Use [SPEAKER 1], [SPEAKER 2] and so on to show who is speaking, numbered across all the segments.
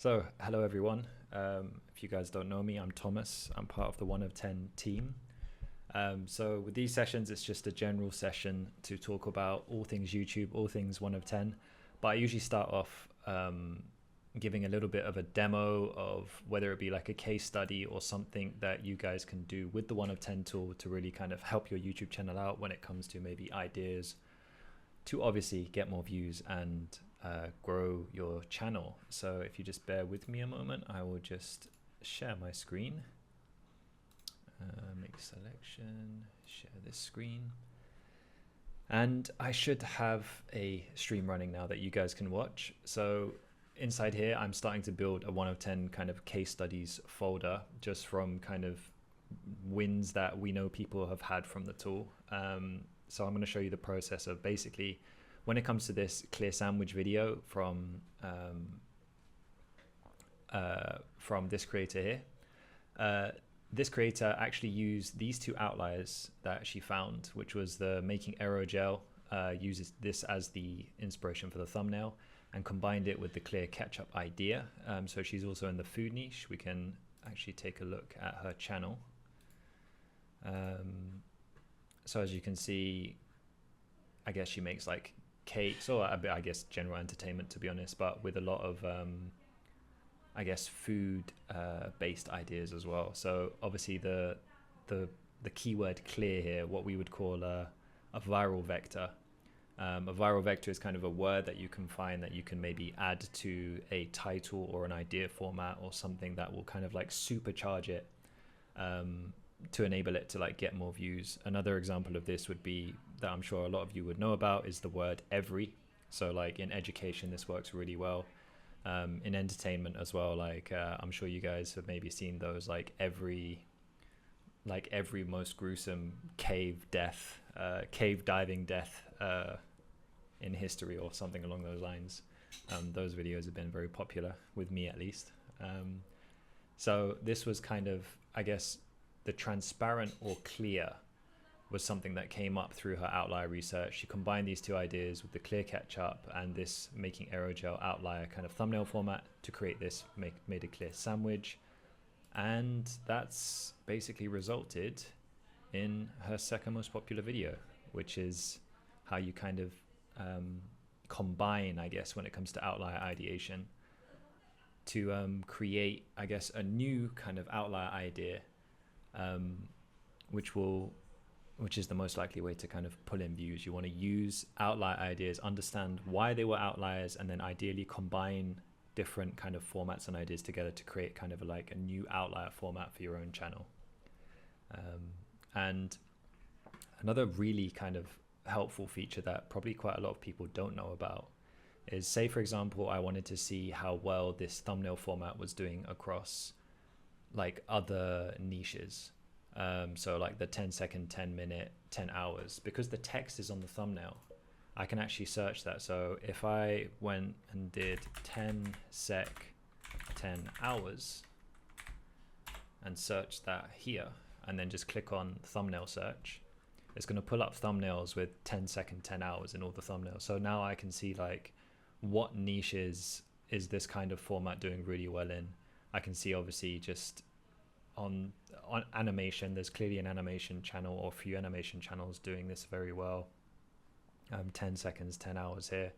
[SPEAKER 1] So, hello everyone. If you guys don't know me, I'm Thomas. I'm part of the 1 of 10 team. So, with these sessions, it's just a general session to talk about all things YouTube, all things 1 of 10. But I usually start off giving a little bit of a demo of whether it be like a case study or something that you guys can do with the 1 of 10 tool to really kind of help your YouTube channel out when it comes to maybe ideas to obviously get more views and grow your channel. So if you just bear with me a moment, I will just share my screen, make selection, share this screen. And I should have a stream running now that you guys can watch. So inside here, I'm starting to build a 1 of 10 kind of case studies folder just from kind of wins that we know people have had from the tool. So I'm going to show you the process of basically when it comes to this clear sandwich video from this creator here. This creator actually used these two outliers that she found, which was the making aerogel, uses this as the inspiration for the thumbnail and combined it with the clear ketchup idea. So she's also in the food niche. We can actually take a look at her channel. So as you can see, I guess she makes like cakes or I guess general entertainment, to be honest, but with a lot of I guess food based ideas as well. So obviously the keyword clear here, what we would call a viral vector. A viral vector is kind of a word that you can find that you can maybe add to a title or an idea format or something that will kind of like supercharge it to enable it to like get more views. Another example of this would be that I'm sure a lot of you would know about is the word every. So like in education, this works really well. In entertainment as well, like I'm sure you guys have maybe seen those like every most gruesome cave diving death in history or something along those lines. Those videos have been very popular with me at least. So this was kind of, I guess, the transparent or clear was something that came up through her outlier research. She combined these two ideas with the clear ketchup and this making aerogel outlier kind of thumbnail format to create this made a clear sandwich. And that's basically resulted in her second most popular video, which is how you kind of combine, I guess, when it comes to outlier ideation to create, I guess, a new kind of outlier idea, which is the most likely way to kind of pull in views. You want to use outlier ideas, understand why they were outliers, and then ideally combine different kind of formats and ideas together to create kind of like a new outlier format for your own channel. And another really kind of helpful feature that probably quite a lot of people don't know about is, say for example, I wanted to see how well this thumbnail format was doing across like other niches. So like the 10-second, 10-minute, 10 hours, because the text is on the thumbnail, I can actually search that. So if I went and did 10 sec, 10 hours and search that here, and then just click on thumbnail search, it's going to pull up thumbnails with 10-second, 10 hours in all the thumbnails. So now I can see like what niches is this kind of format doing really well in. I can see obviously just on animation, there's clearly an animation channel or a few animation channels doing this very well. 10 seconds, 10 hours here.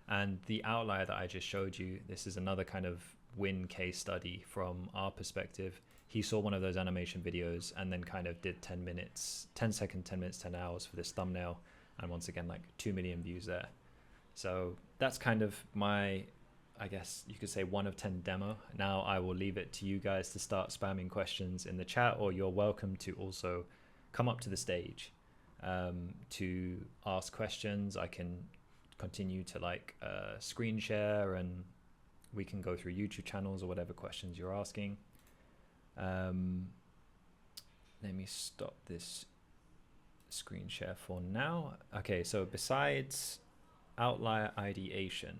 [SPEAKER 1] And the outlier that I just showed you, this is another kind of win case study from our perspective. He saw one of those animation videos and then kind of did 10 minutes, 10 seconds, 10 minutes, 10 hours for this thumbnail. And once again, like 2 million views there. So that's kind of my, I guess you could say 1 of 10 demo. Now I will leave it to you guys to start spamming questions in the chat, or you're welcome to also come up to the stage to ask questions. I can continue to like screen share and we can go through YouTube channels or whatever questions you're asking. Let me stop this screen share for now. Okay, so besides outlier ideation,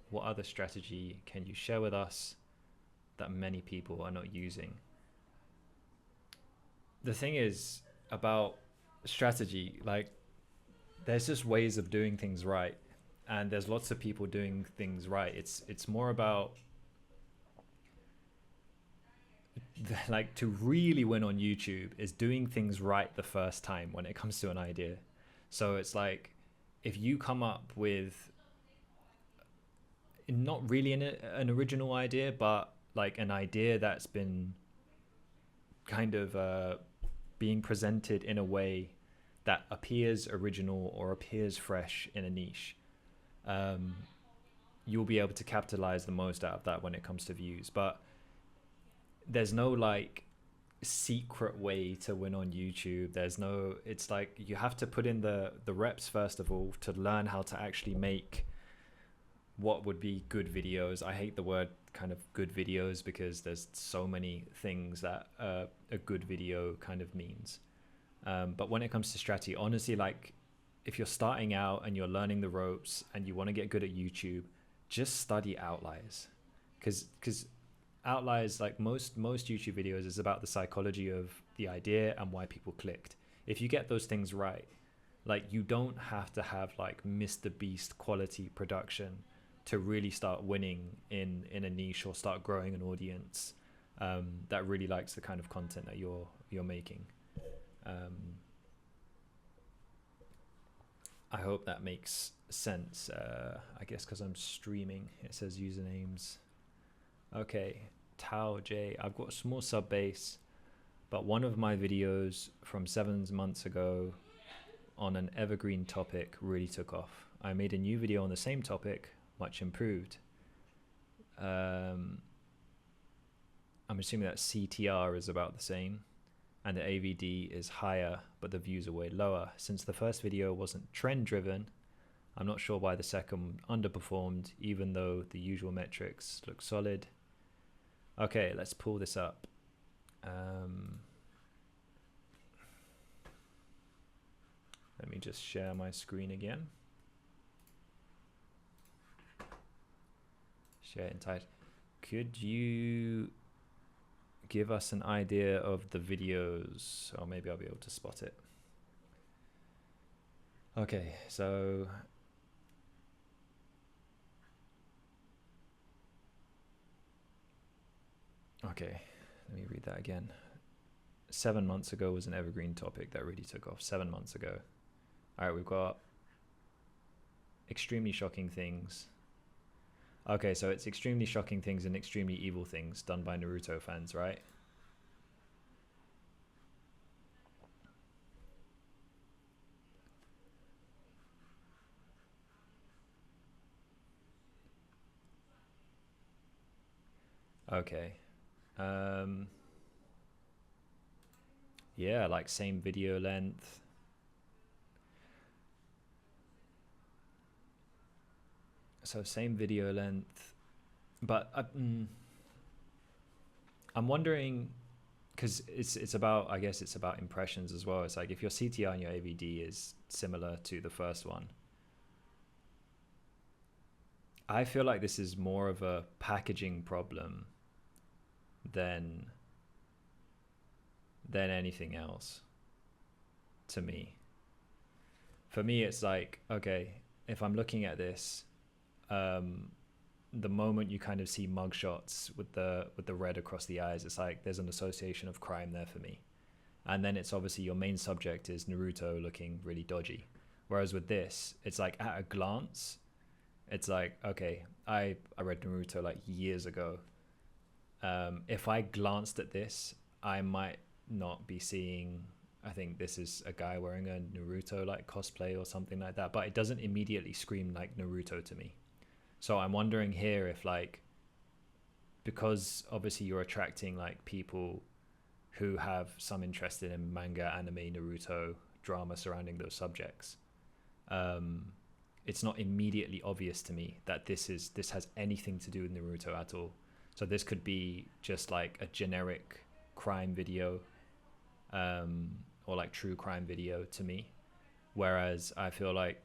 [SPEAKER 1] what other strategy can you share with us that many people are not using? The thing is about strategy, like there's just ways of doing things right. and there's lots of people doing things right. It's more about like to really win on YouTube is doing things right the first time when it comes to an idea. So it's like if you come up with not really an original idea, but like an idea that's been kind of being presented in a way that appears original or appears fresh in a niche, you'll be able to capitalize the most out of that when it comes to views. But there's no like secret way to win on YouTube. There's no, it's like you have to put in the reps first of all to learn how to actually make what would be good videos. I hate the word kind of good videos because there's so many things that a good video kind of means. But when it comes to strategy, honestly, like if you're starting out and you're learning the ropes and you want to get good at YouTube, just study outliers, because outliers, like most YouTube videos, is about the psychology of the idea and why people clicked. If you get those things right, like you don't have to have like Mr. Beast quality production to really start winning in a niche or start growing an audience that really likes the kind of content that you're making. I hope that makes sense. I guess because I'm streaming, it says usernames. Okay, Tao J. I've got a small sub base, but one of my videos from 7 months ago on an evergreen topic really took off. I made a new video on the same topic, much improved. I'm assuming that CTR is about the same and the AVD is higher, but the views are way lower. Since the first video wasn't trend driven, I'm not sure why the second underperformed, even though the usual metrics look solid. Okay, let's pull this up. Let me just share my screen again. Share in tight. Could you give us an idea of the videos? Or maybe I'll be able to spot it. Okay, so okay, let me read that again. 7 months ago was an evergreen topic that really took off. 7 months ago. All right, we've got extremely shocking things. Okay, so it's extremely shocking things and extremely evil things done by Naruto fans, right? Okay. Yeah, like same video length. So same video length, but I'm wondering, because it's about, I guess it's about impressions as well. It's like if your CTR and your AVD is similar to the first one, I feel like this is more of a packaging problem than anything else to me. For me, it's like, okay, if I'm looking at this, the moment you kind of see mugshots with the red across the eyes, it's like there's an association of crime there for me. And then it's obviously your main subject is Naruto looking really dodgy. Whereas with this, it's like at a glance, it's like, okay, I read Naruto like years ago. If I glanced at this, I might not be seeing, I think this is a guy wearing a Naruto like cosplay or something like that, but it doesn't immediately scream like Naruto to me. So I'm wondering here if like, because obviously you're attracting like people who have some interest in manga, anime, Naruto, drama surrounding those subjects, it's not immediately obvious to me that this has anything to do with Naruto at all. So this could be just like a generic crime video, or like true crime video to me. Whereas I feel like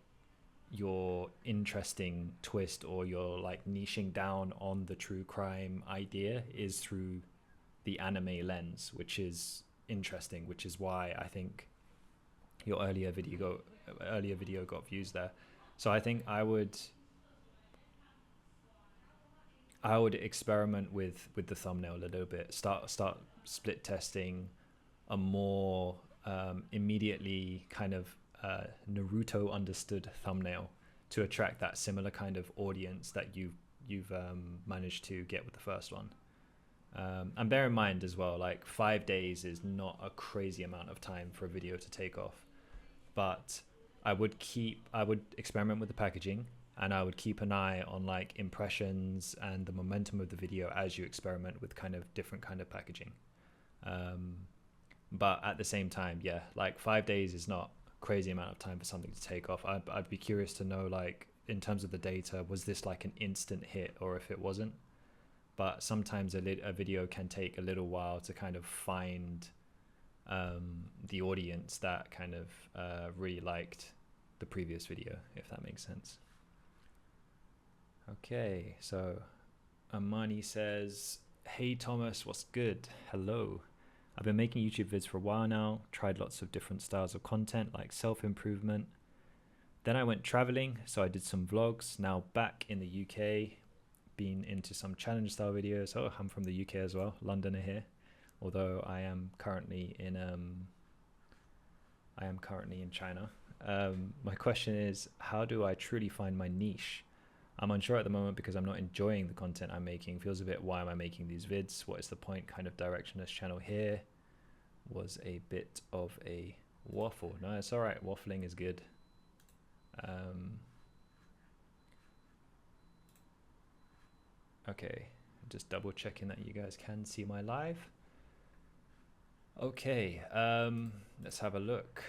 [SPEAKER 1] your interesting twist or your like niching down on the true crime idea is through the anime lens, which is interesting, which is why I think your earlier video got views there. So I think I would I would experiment with the thumbnail a little bit. Start split testing a more immediately kind of Naruto understood thumbnail to attract that similar kind of audience that you've managed to get with the first one. And bear in mind as well, like 5 days is not a crazy amount of time for a video to take off, but I would experiment with the packaging, and I would keep an eye on like impressions and the momentum of the video as you experiment with kind of different kind of packaging. But at the same time, yeah, like 5 days is not a crazy amount of time for something to take off. I'd be curious to know, like, in terms of the data, was this like an instant hit, or if it wasn't? But sometimes a video can take a little while to kind of find the audience that kind of really liked the previous video, if that makes sense. Okay, so Amani says, hey Thomas, what's good? Hello. I've been making YouTube vids for a while now, tried lots of different styles of content like self-improvement. Then I went traveling, so I did some vlogs. Now back in the UK, been into some challenge style videos. Oh, I'm from the UK as well, Londoner here. Although I am currently in China. My question is, how do I truly find my niche? I'm unsure at the moment because I'm not enjoying the content I'm making. Feels a bit, why am I making these vids? What is the point? Kind of directionless channel here. Was a bit of a waffle. No, it's all right. Waffling is good. Okay, just double checking that you guys can see my live. Okay, let's have a look.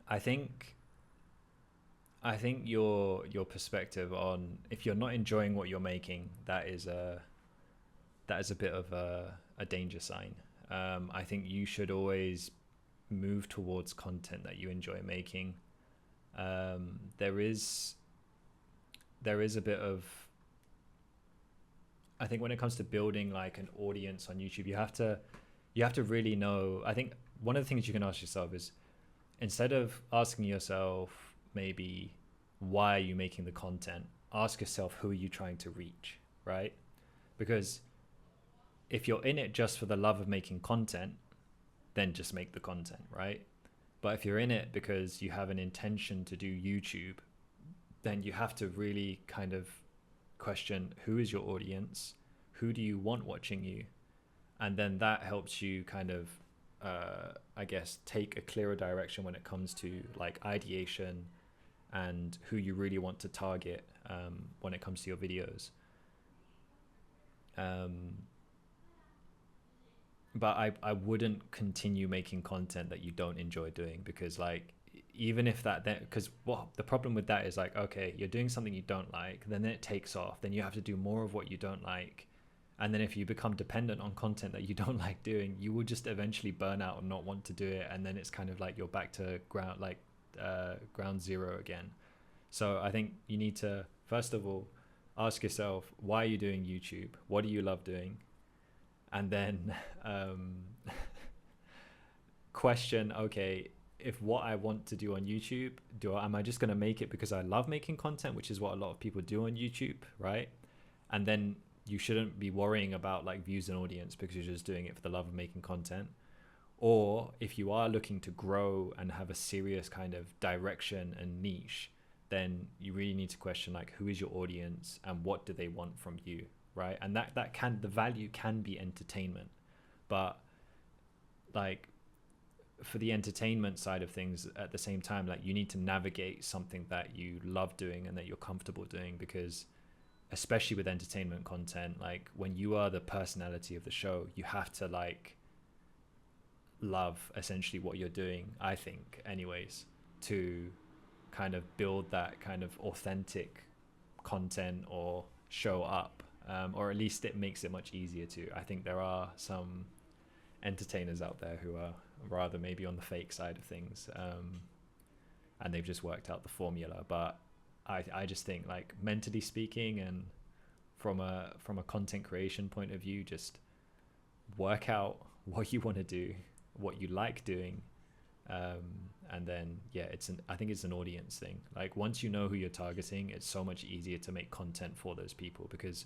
[SPEAKER 1] I think your perspective on, if you're not enjoying what you're making, that is a bit of a danger sign. I think you should always move towards content that you enjoy making. There is a bit of, I think when it comes to building like an audience on YouTube, you have to really know. I think one of the things you can ask yourself is, instead of asking yourself maybe why are you making the content, ask yourself, who are you trying to reach, right? Because if you're in it just for the love of making content, then just make the content, right? But if you're in it because you have an intention to do YouTube, then you have to really kind of question, who is your audience? Who do you want watching you? And then that helps you kind of, I guess, take a clearer direction when it comes to like ideation and who you really want to target when it comes to your videos. But I wouldn't continue making content that you don't enjoy doing, because like, even if that, then, because what the problem with that is, like, okay, you're doing something you don't like, then it takes off, then you have to do more of what you don't like, and then if you become dependent on content that you don't like doing, you will just eventually burn out and not want to do it, and then it's kind of like you're back to ground zero again. So I think you need to, first of all, ask yourself, why are you doing YouTube? What do you love doing? And then question, okay, if what I want to do on YouTube, am I just going to make it because I love making content, which is what a lot of people do on YouTube, right? And then you shouldn't be worrying about like views and audience because you're just doing it for the love of making content. Or if you are looking to grow and have a serious kind of direction and niche, then you really need to question, like, who is your audience and what do they want from you, right? And the value can be entertainment, but like, for the entertainment side of things, at the same time, like, you need to navigate something that you love doing and that you're comfortable doing, because especially with entertainment content, like, when you are the personality of the show, you have to like love essentially what you're doing, I think anyways, to kind of build that kind of authentic content or show up, or at least it makes it much easier to. I think there are some entertainers out there who are rather maybe on the fake side of things, and they've just worked out the formula. But I just think, like, mentally speaking and from a content creation point of view, just work out what you want to do, what you like doing, And then yeah, I think it's an audience thing. Like once you know who you're targeting, it's so much easier to make content for those people, because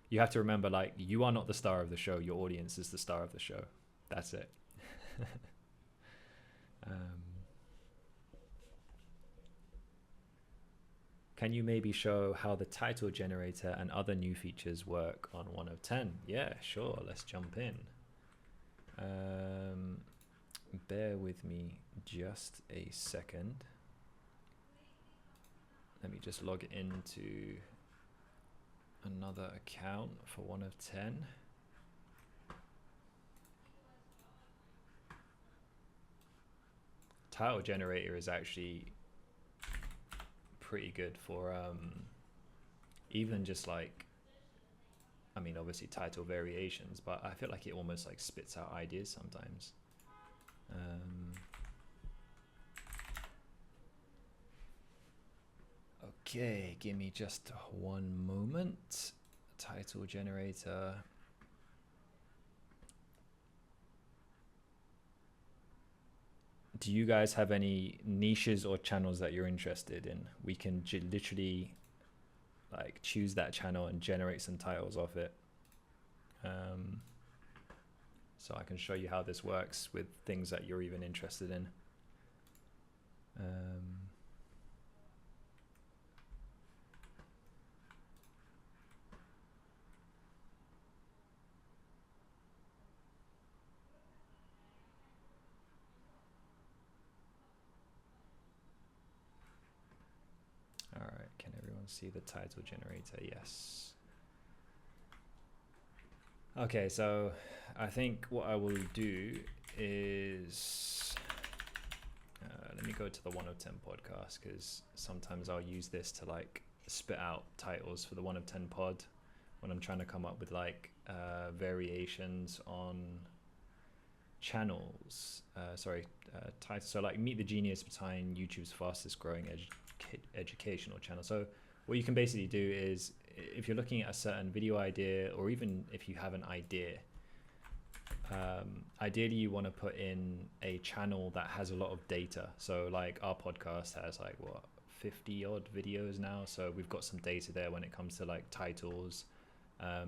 [SPEAKER 1] you have to remember, like, you are not the star of the show, your audience is the star of the show. That's it. Can you maybe show how the title generator and other new features work on 1 of 10? Yeah, sure, let's jump in. Bear with me just a second. Let me just log into another account for 1 of 10. Title generator is actually pretty good for even just like, I mean, obviously title variations, but I feel like it almost like spits out ideas sometimes. Okay, give me just one moment. Title generator. Do you guys have any niches or channels that you're interested in? We can literally like choose that channel and generate some titles off it. So I can show you how this works with things that you're even interested in. All right, can everyone see the title generator? Yes. Okay, so I think what I will do is, let me go to the 1 of 10 podcast, because sometimes I'll use this to like spit out titles for the 1 of 10 pod when I'm trying to come up with like variations on channels. Titles. So like Meet the Genius behind YouTube's fastest growing educational channel. So what you can basically do is, if you're looking at a certain video idea, or even if you have an idea, ideally you want to put in a channel that has a lot of data. So like our podcast has like 50 odd videos now, so we've got some data there when it comes to like titles.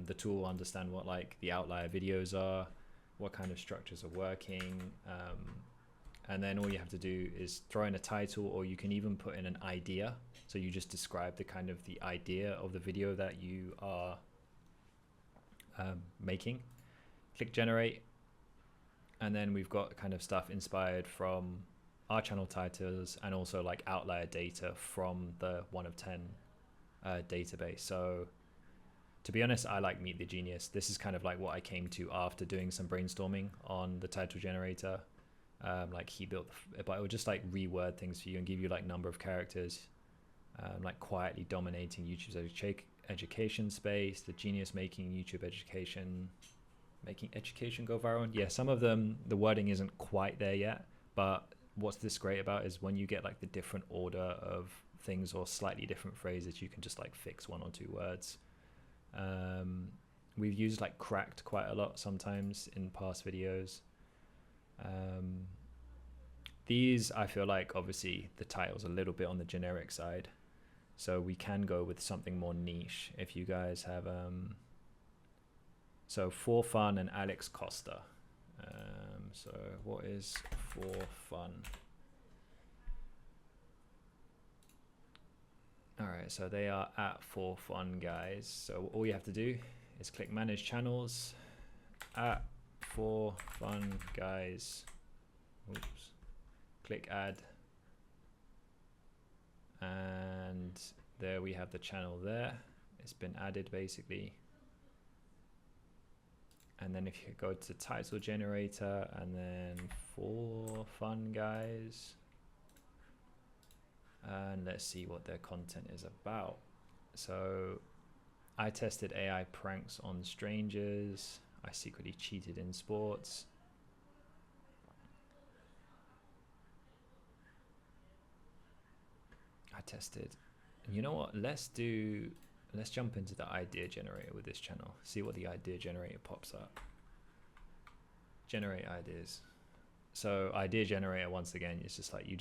[SPEAKER 1] The tool will understand what like the outlier videos are, what kind of structures are working, and then all you have to do is throw in a title, or you can even put in an idea. So you just describe the kind of the idea of the video that you are making. Click generate, and then we've got kind of stuff inspired from our channel titles, and also like outlier data from the 1 of 10 database. So to be honest, I like Meet the Genius. This is kind of like what I came to after doing some brainstorming on the title generator. Like he built, but it would just like reword things for you and give you like number of characters, like quietly dominating YouTube's education space, the genius making YouTube education, making education go viral. Yeah, some of them, the wording isn't quite there yet, but what's this great about is when you get like the different order of things or slightly different phrases, you can just like fix 1 or 2 words. We've used like cracked quite a lot sometimes in past videos. These, I feel like obviously the title's a little bit on the generic side, so we can go with something more niche. If you guys have so For Fun and Alex Costa. So what is For Fun? All right, so they are at For Fun, guys. So all you have to do is click Manage Channels, at For Fun, guys. Oops. Click Add, and there we have the channel there. It's been added basically. And then if you go to title generator and then For Fun, guys, and let's see what their content is about. So I tested AI pranks on strangers. I secretly cheated in sports. I tested. And you know what? Let's jump into the idea generator with this channel. See what the idea generator pops up. Generate ideas. So idea generator, once again, it's just like you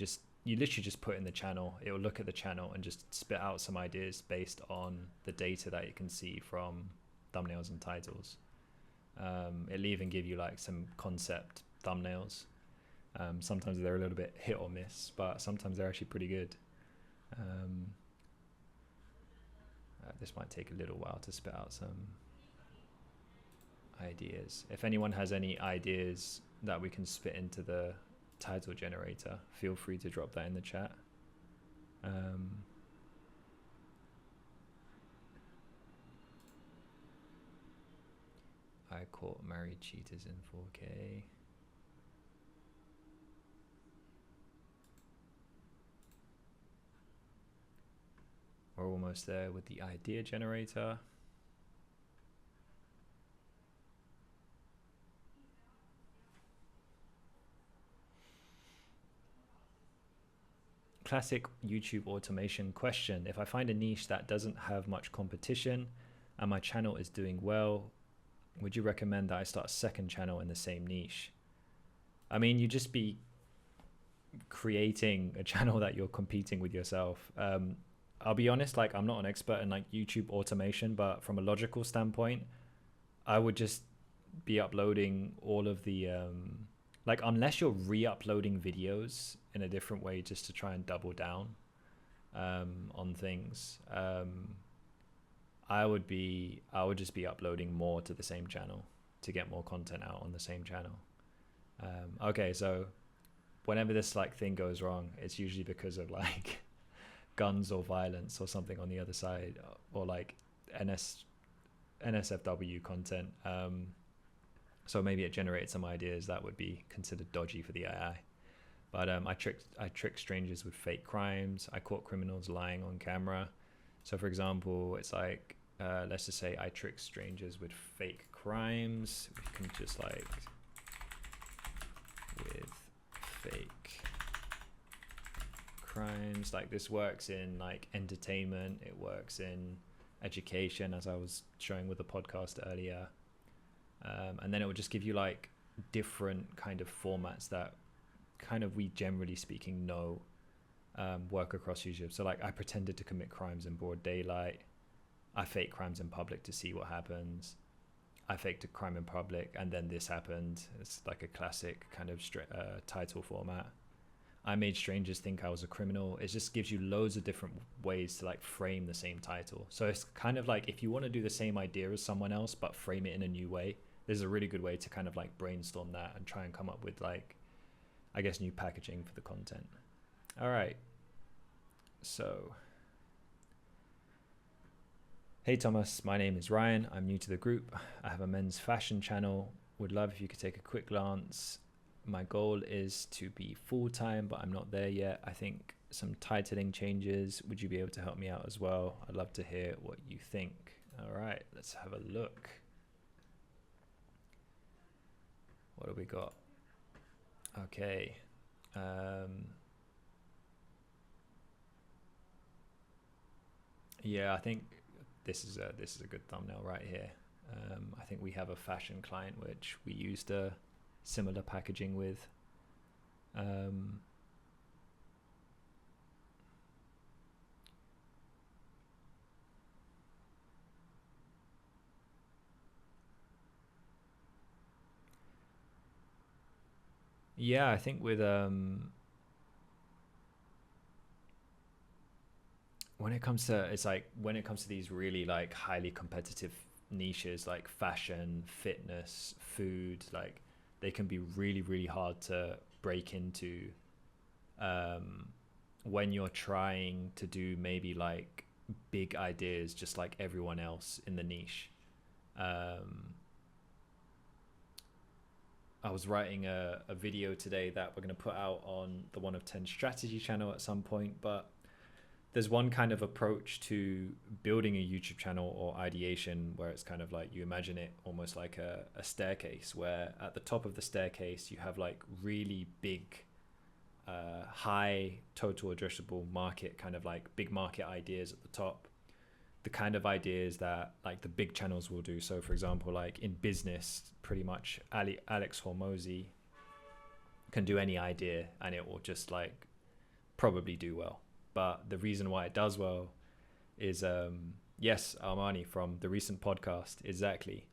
[SPEAKER 1] literally just put in the channel, it will look at the channel and just spit out some ideas based on the data that you can see from thumbnails and titles. It'll even give you like some concept thumbnails. Sometimes they're a little bit hit or miss, but sometimes they're actually pretty good. This might take a little while to spit out some ideas. If anyone has any ideas that we can spit into the title generator, feel free to drop that in the chat. I caught married cheaters in 4K. We're almost there with the idea generator. Classic YouTube automation question. If I find a niche that doesn't have much competition and my channel is doing well, would you recommend that I start a second channel in the same niche? I mean, you just be creating a channel that you're competing with yourself. I'll be honest, like I'm not an expert in like YouTube automation, but from a logical standpoint, I would just be uploading all of the, like unless you're re-uploading videos in a different way just to try and double down on things, I would just be uploading more to the same channel to get more content out on the same channel. Okay, so whenever this like thing goes wrong, it's usually because of like guns or violence or something on the other side, or like NSFW content. So maybe it generated some ideas that would be considered dodgy for the AI. But I tricked strangers with fake crimes. I caught criminals lying on camera. So for example, it's like, let's just say I tricked strangers with fake crimes. We can just like, with fake crimes. Like this works in like entertainment. It works in education, as I was showing with the podcast earlier. And then it will just give you like different kind of formats that kind of we generally speaking know work across YouTube. So like I pretended to commit crimes in broad daylight. I faked crimes in public to see what happens. I faked a crime in public and then this happened. It's like a classic kind of title format. I made strangers think I was a criminal. It just gives you loads of different ways to like frame the same title. So it's kind of like if you want to do the same idea as someone else but frame it in a new way, this is a really good way to kind of like brainstorm that and try and come up with like, I guess, new packaging for the content. All right. So, hey Thomas, my name is Ryan. I'm new to the group. I have a men's fashion channel. Would love if you could take a quick glance. My goal is to be full-time, but I'm not there yet. I think some titling changes. Would you be able to help me out as well? I'd love to hear what you think. All right, let's have a look. What do we got? Okay. Yeah, I think this is a good thumbnail right here. I think we have a fashion client which we used a similar packaging with. Yeah, I think with when it comes to these really like highly competitive niches like fashion, fitness, food, like they can be really, really hard to break into when you're trying to do maybe like big ideas just like everyone else in the niche. I was writing a video today that we're going to put out on the 1 of 10 strategy channel at some point, but there's one kind of approach to building a YouTube channel or ideation where it's kind of like you imagine it almost like a staircase, where at the top of the staircase you have like really big high total addressable market, kind of like big market ideas at the top, the kind of ideas that like the big channels will do. So for example, like in business, pretty much Alex Hormozi, can do any idea and it will just like probably do well. But the reason why it does well is yes, Armani from the recent podcast, exactly.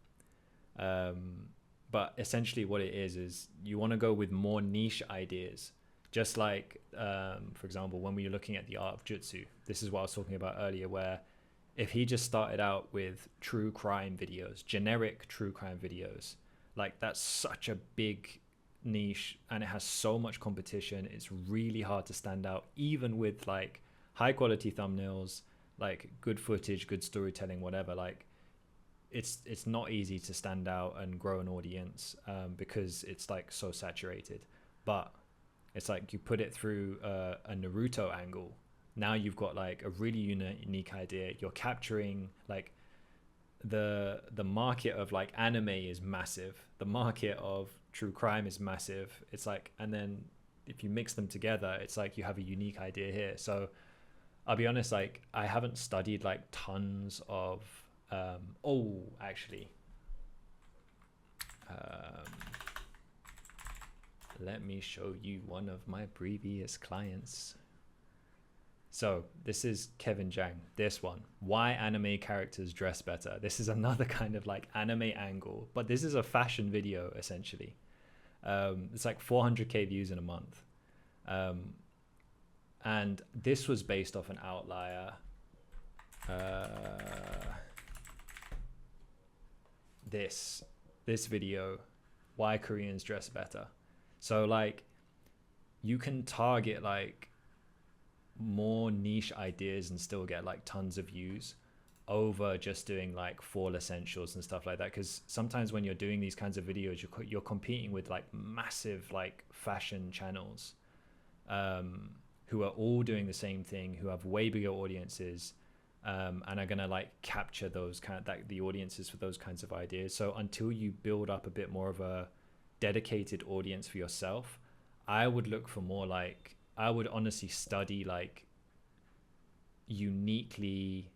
[SPEAKER 1] But essentially what it is you want to go with more niche ideas. Just like, for example, when we were looking at the art of Jutsu, this is what I was talking about earlier, where if he just started out with true crime videos, generic true crime videos, like that's such a big niche and it has so much competition. It's really hard to stand out, even with like high quality thumbnails, like good footage, good storytelling, whatever. Like it's not easy to stand out and grow an audience because it's like so saturated. But it's like you put it through a Naruto angle. Now you've got like a really unique idea. You're capturing like the market of like anime is massive. The market of true crime is massive. It's like, and then if you mix them together, it's like you have a unique idea here. So I'll be honest, like I haven't studied like tons of actually let me show you one of my previous clients. So this is Kevin Jang, this one, why anime characters dress better. This is another kind of like anime angle, but this is a fashion video essentially. It's like 400k views in a month. And this was based off an outlier. This video, why Koreans dress better. So like you can target like more niche ideas and still get like tons of views over just doing like fall essentials and stuff like that, because sometimes when you're doing these kinds of videos you're competing with like massive like fashion channels who are all doing the same thing, who have way bigger audiences and are gonna like capture those kind of like the audiences for those kinds of ideas. So until you build up a bit more of a dedicated audience for yourself, I would look for more like, I would honestly study like uniquely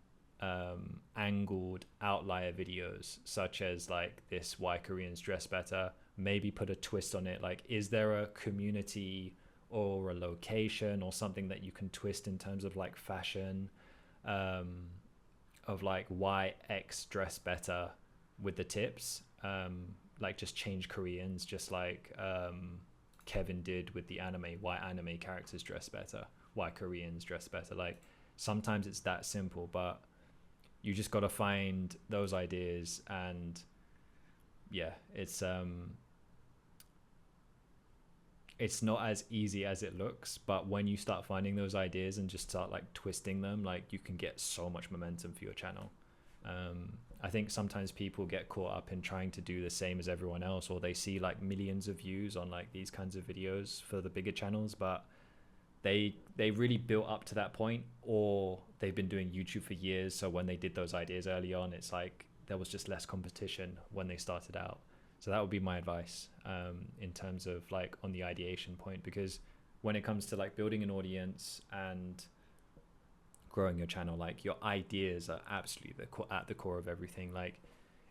[SPEAKER 1] angled outlier videos, such as like this why Koreans dress better. Maybe put a twist on it, like is there a community or a location or something that you can twist in terms of like fashion, of like why X dress better with the tips, like just change Koreans, just like Kevin did with the anime, why anime characters dress better, why Koreans dress better. Like sometimes it's that simple, but you just got to find those ideas. And yeah, it's not as easy as it looks, but when you start finding those ideas and just start like twisting them, like you can get so much momentum for your channel. I think sometimes people get caught up in trying to do the same as everyone else, or they see like millions of views on like these kinds of videos for the bigger channels, but they really built up to that point, or they've been doing YouTube for years. So when they did those ideas early on, it's like there was just less competition when they started out. So that would be my advice in terms of like on the ideation point, because when it comes to like building an audience and growing your channel, like your ideas are absolutely at the core of everything. Like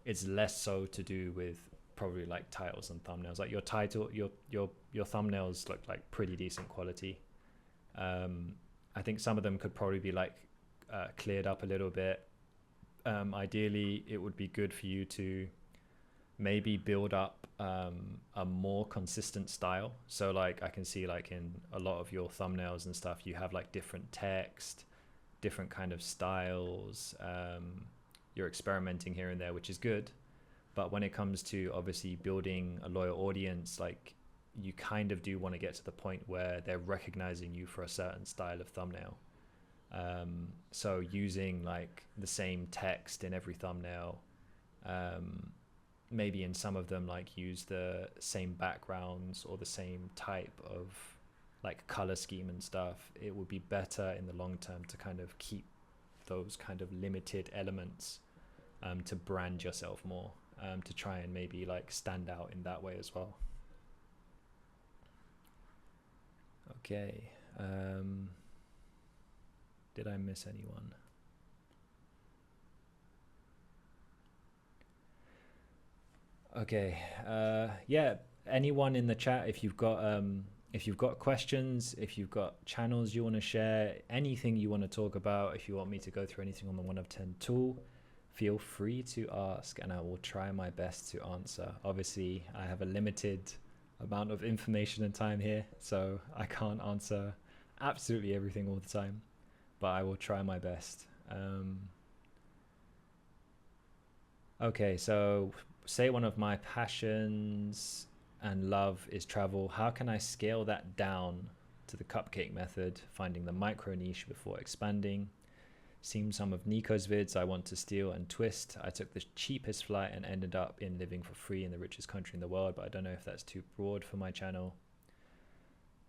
[SPEAKER 1] it's less so to do with probably like titles and thumbnails. Like your thumbnails look like pretty decent quality. I think some of them could probably be like cleared up a little bit. Ideally it would be good for you to maybe build up a more consistent style. So like I can see like in a lot of your thumbnails and stuff, you have like different text, different kind of styles. You're experimenting here and there, which is good. But when it comes to obviously building a loyal audience, like you kind of do want to get to the point where they're recognizing you for a certain style of thumbnail. So using like the same text in every thumbnail, maybe in some of them like use the same backgrounds or the same type of like color scheme and stuff. It would be better in the long term to kind of keep those kind of limited elements to brand yourself more, to try and maybe like stand out in that way as well. Okay, did I miss anyone? Okay, yeah, anyone in the chat, if you've got questions, if you've got channels you want to share, anything you want to talk about, if you want me to go through anything on the 1 of 10 tool, feel free to ask and I will try my best to answer. Obviously, I have a limited amount of information and time here, so I can't answer absolutely everything all the time, but I will try my best. Okay, so say one of my passions and love is travel. How can I scale that down to the cupcake method, finding the micro niche before expanding? Seen some of Nico's vids I want to steal and twist. I took the cheapest flight and ended up in living for free in the richest country in the world, but I don't know if that's too broad for my channel.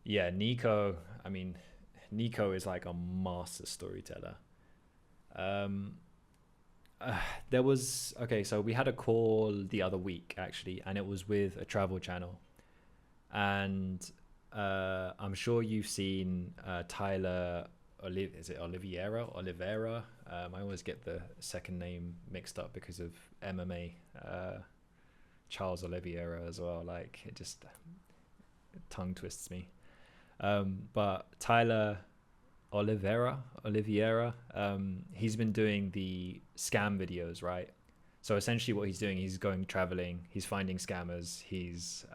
[SPEAKER 1] Yeah, Nico, I mean, Nico is like a master storyteller. There was, okay, so we had a call the other week actually, and it was with a travel channel. And I'm sure you've seen Tyler, is it Oliveira? I always get the second name mixed up because of MMA. Charles Oliveira as well, like it just tongue twists me. But Tyler Oliveira, he's been doing the scam videos, right? So essentially what he's doing, he's going traveling, he's finding scammers, he's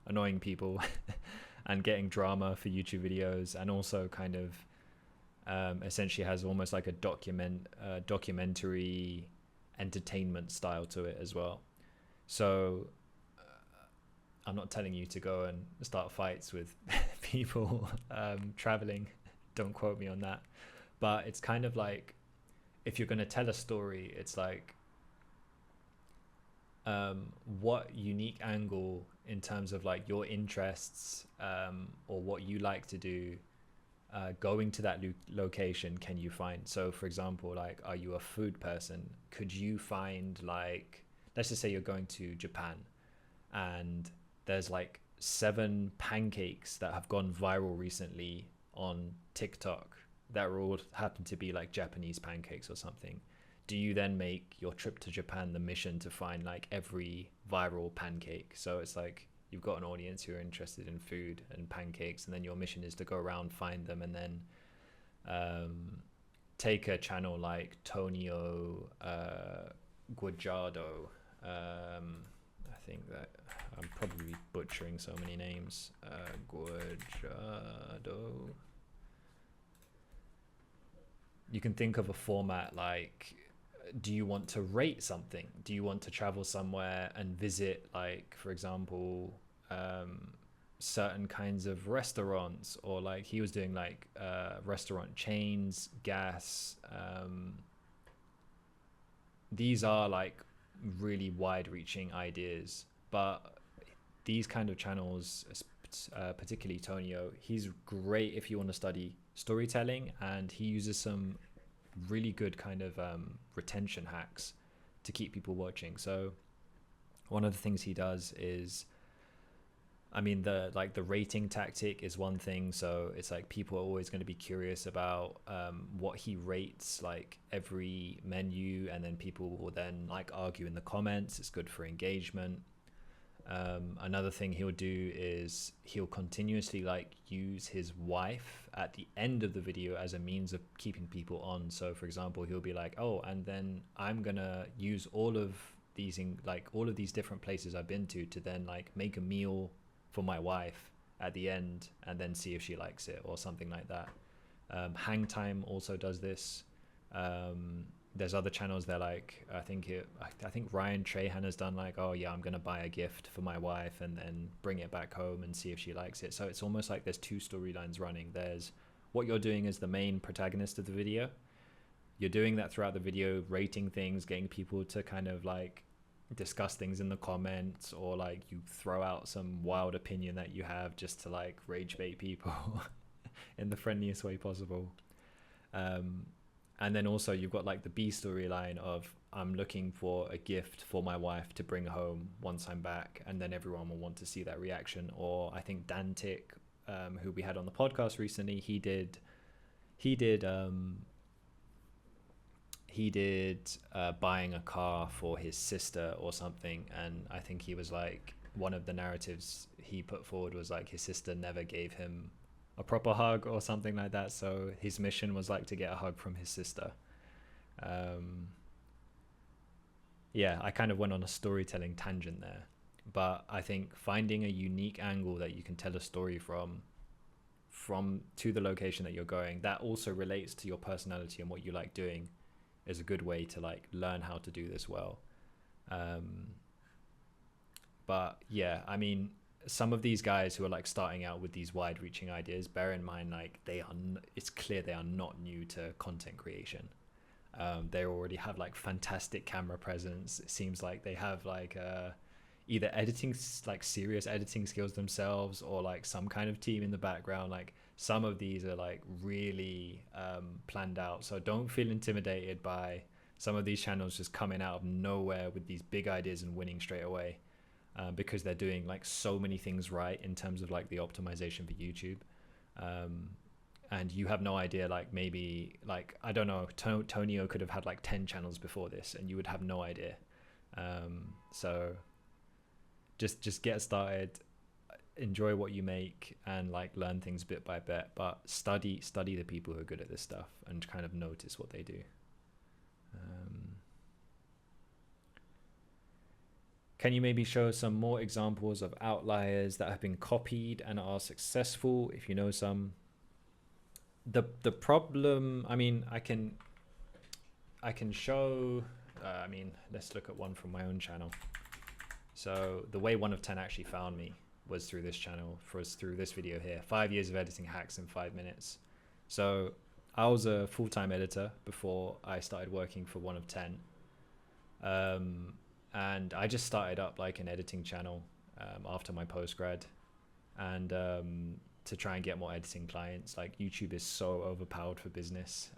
[SPEAKER 1] annoying people and getting drama for YouTube videos, and also kind of essentially has almost like a documentary entertainment style to it as well. So I'm not telling you to go and start fights with people traveling. Don't quote me on that. But it's kind of like, if you're going to tell a story, it's like what unique angle in terms of like your interests or what you like to do, going to that location can you find? So for example, like, are you a food person? Could you find, like, let's just say you're going to Japan and there's like 7 pancakes that have gone viral recently on TikTok that all happen to be like Japanese pancakes or something. Do you then make your trip to Japan the mission to find like every viral pancake? So it's like you've got an audience who are interested in food and pancakes, and then your mission is to go around, find them, and then take a channel like Tonio Guajardo. I think that I'm probably butchering so many names. Guajardo. You can think of a format like, do you want to rate something? Do you want to travel somewhere and visit, like, for example, certain kinds of restaurants? Or like he was doing like restaurant chains, gas. These are like really wide-reaching ideas, but these kind of channels, particularly Tonio, he's great if you want to study storytelling, and he uses some really good kind of retention hacks to keep people watching. So one of the things he does is, I mean, the rating tactic is one thing. So it's like people are always going to be curious about what he rates like every menu, and then people will then like argue in the comments. It's good for engagement. Another thing he'll do is he'll continuously like use his wife at the end of the video as a means of keeping people on. So for example, he'll be like, oh, and then I'm gonna use all of these all of these different places I've been to then like make a meal for my wife at the end, and then see if she likes it or something like that. Hang Time also does this. There's other channels that like, I think Ryan Trahan has done like, oh yeah, I'm gonna buy a gift for my wife and then bring it back home and see if she likes it. So it's almost like there's 2 storylines running. There's what you're doing as the main protagonist of the video. You're doing that throughout the video, rating things, getting people to kind of like discuss things in the comments, or like you throw out some wild opinion that you have just to like rage bait people in the friendliest way possible. And then also you've got like the B storyline of, I'm looking for a gift for my wife to bring home once I'm back, and then everyone will want to see that reaction. Or I think Dantic, who we had on the podcast recently, he did buying a car for his sister or something, and I think he was like one of the narratives he put forward was like his sister never gave him a proper hug or something like that. So his mission was like to get a hug from his sister. Yeah, I kind of went on a storytelling tangent there, but I think finding a unique angle that you can tell a story from to the location that you're going, that also relates to your personality and what you like doing, is a good way to like learn how to do this well. But yeah, I mean, some of these guys who are like starting out with these wide reaching ideas, bear in mind, like it's clear they are not new to content creation. They already have like fantastic camera presence. It seems like they have like either editing, like serious editing skills themselves, or like some kind of team in the background. Like some of these are like really planned out. So don't feel intimidated by some of these channels just coming out of nowhere with these big ideas and winning straight away, because they're doing like so many things right in terms of like the optimization for YouTube. And you have no idea, like maybe like, I don't know, Tonio could have had like 10 channels before this and you would have no idea. So just get started, enjoy what you make, and like learn things bit by bit, but study the people who are good at this stuff and kind of notice what they do. Can you maybe show some more examples of outliers that have been copied and are successful, if you know some? The problem, I mean, I can show, I mean, let's look at one from my own channel. So the way 1 of 10 actually found me was through this channel, through this video here, 5 years of editing hacks in 5 minutes. So I was a full-time editor before I started working for 1 of 10. And I just started up like an editing channel after my postgrad, and to try and get more editing clients. Like YouTube is so overpowered for business.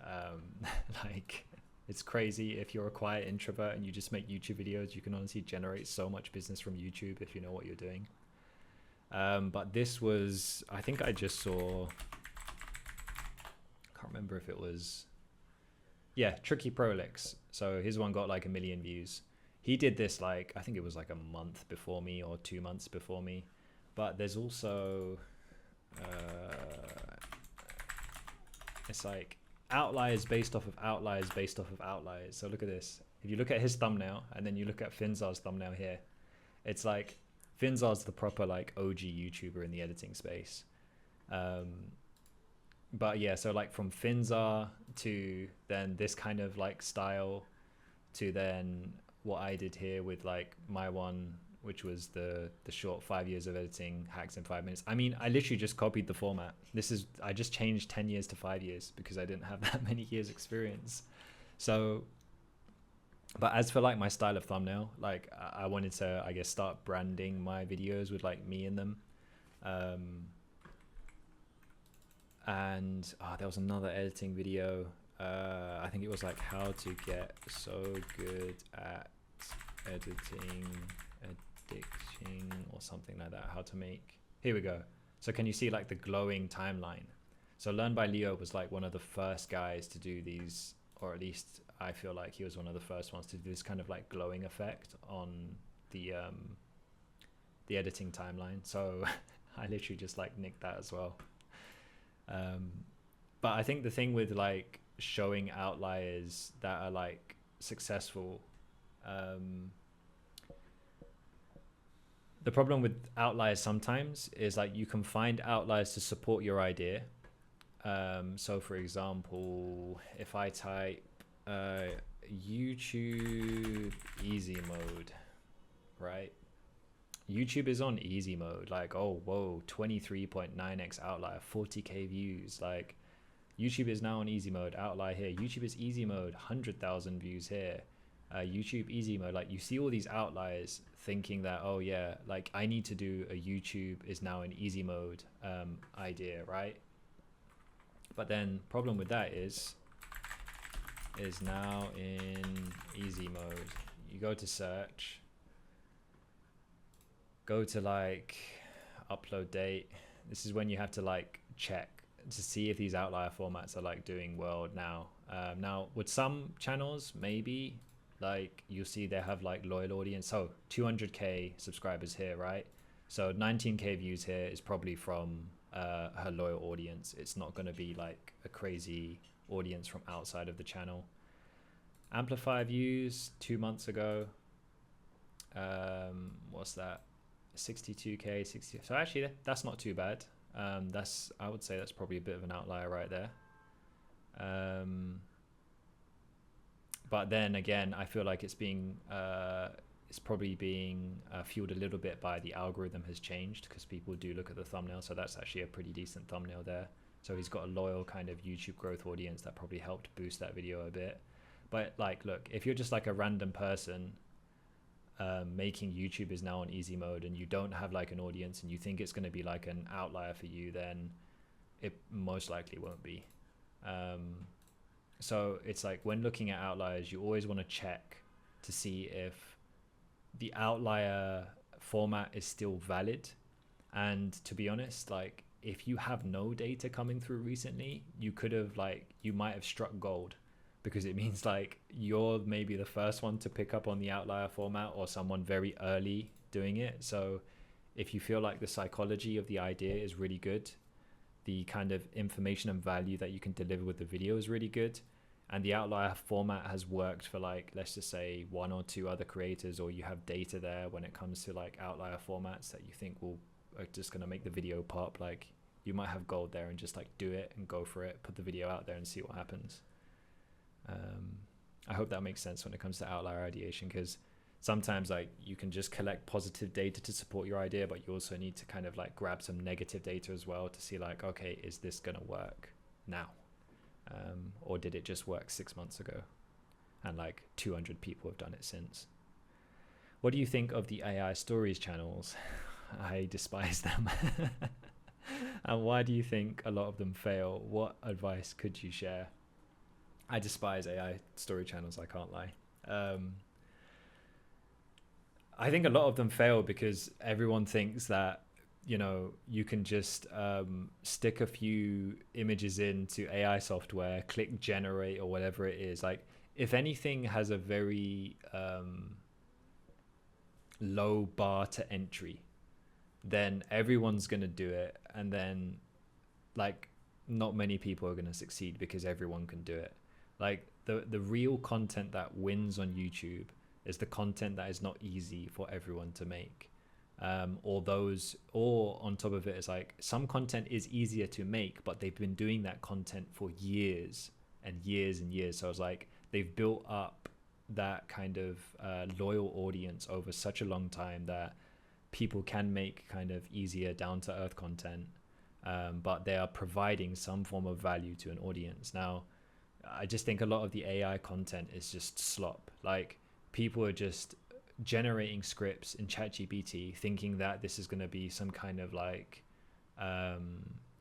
[SPEAKER 1] Like it's crazy. If you're a quiet introvert and you just make YouTube videos, you can honestly generate so much business from YouTube if you know what you're doing. But this was, I think I just saw, I can't remember if it was, yeah, Tricky Prolix. So his one got like 1 million views. He did this like, I think it was like a month before me or 2 months before me. But there's also, it's like outliers based off of outliers based off of outliers. So look at this. If you look at his thumbnail and then you look at Finzar's thumbnail here, it's like Finzar's the proper like OG YouTuber in the editing space. But yeah, so like from Finzar to then this kind of like style to then what I did here with like my one, which was the short 5 years of editing hacks in 5 minutes. I mean, I literally just copied the format. I just changed 10 years to 5 years because I didn't have that many years experience. So, but as for like my style of thumbnail, like I wanted to, I guess, start branding my videos with like me in them. And there was another editing video. I think it was like how to get so good at editing or something like that. How to make, here we go. So can you see like the glowing timeline? So Learn by Leo was like one of the first guys to do these, or at least I feel like he was one of the first ones to do this kind of like glowing effect on the editing timeline. So I literally just like nicked that as well. But I think the thing with like showing outliers that are like successful, the problem with outliers sometimes is like you can find outliers to support your idea. So for example, if I type YouTube easy mode, right? YouTube is on easy mode, like, oh, whoa, 23.9x outlier, 40k views. Like YouTube is now on easy mode, outlier here. YouTube is easy mode, 100,000 views here. YouTube easy mode, like you see all these outliers thinking that, oh yeah, like I need to do a YouTube is now in easy mode idea, right? But then problem with that is now in easy mode. You go to search, go to like upload date. This is when you have to like check to see if these outlier formats are like doing well now. Now with some channels, maybe like you'll see they have like loyal audience. So 200k subscribers here, right? So 19k views here is probably from her loyal audience. It's not going to be like a crazy audience from outside of the channel. Amplify views 2 months ago. What's that? 62k, 60. So actually, that's not too bad. That's, I would say that's probably a bit of an outlier right there. But then again, I feel like it's probably being fueled a little bit by the algorithm has changed, because people do look at the thumbnail. So that's actually a pretty decent thumbnail there. So he's got a loyal kind of YouTube growth audience that probably helped boost that video a bit. But like, look, if you're just like a random person making YouTubers now on easy mode, and you don't have like an audience, and you think it's going to be like an outlier for you, then it most likely won't be. So it's like, when looking at outliers, you always want to check to see if the outlier format is still valid. And to be honest, like if you have no data coming through recently, you might have struck gold, because it means like you're maybe the first one to pick up on the outlier format, or someone very early doing it. So if you feel like the psychology of the idea is really good, the kind of information and value that you can deliver with the video is really good, and the outlier format has worked for like, let's just say 1 or 2 other creators, or you have data there when it comes to like outlier formats that you think are just going to make the video pop, like you might have gold there, and just like do it and go for it, put the video out there and see what happens. I hope that makes sense when it comes to outlier ideation, because sometimes like you can just collect positive data to support your idea, but you also need to kind of like grab some negative data as well to see like, okay, is this gonna work now, or did it just work 6 months ago and like 200 people have done it since? What do you think of the AI stories channels? I despise them. And why do you think a lot of them fail? What advice could you share? I despise AI story channels, I can't lie. I think a lot of them fail because everyone thinks that, you know, you can just stick a few images into AI software, click generate or whatever it is. Like, if anything has a very low bar to entry, then everyone's going to do it. And then, like, not many people are going to succeed because everyone can do it. Like, the real content that wins on YouTube is the content that is not easy for everyone to make. Or on top of it, it's like some content is easier to make, but they've been doing that content for years and years and years. So it's like they've built up that kind of loyal audience over such a long time that people can make kind of easier, down to earth content, but they are providing some form of value to an audience. Now, I just think a lot of the AI content is just slop. Like, people are just generating scripts in ChatGPT thinking that this is going to be some kind of like,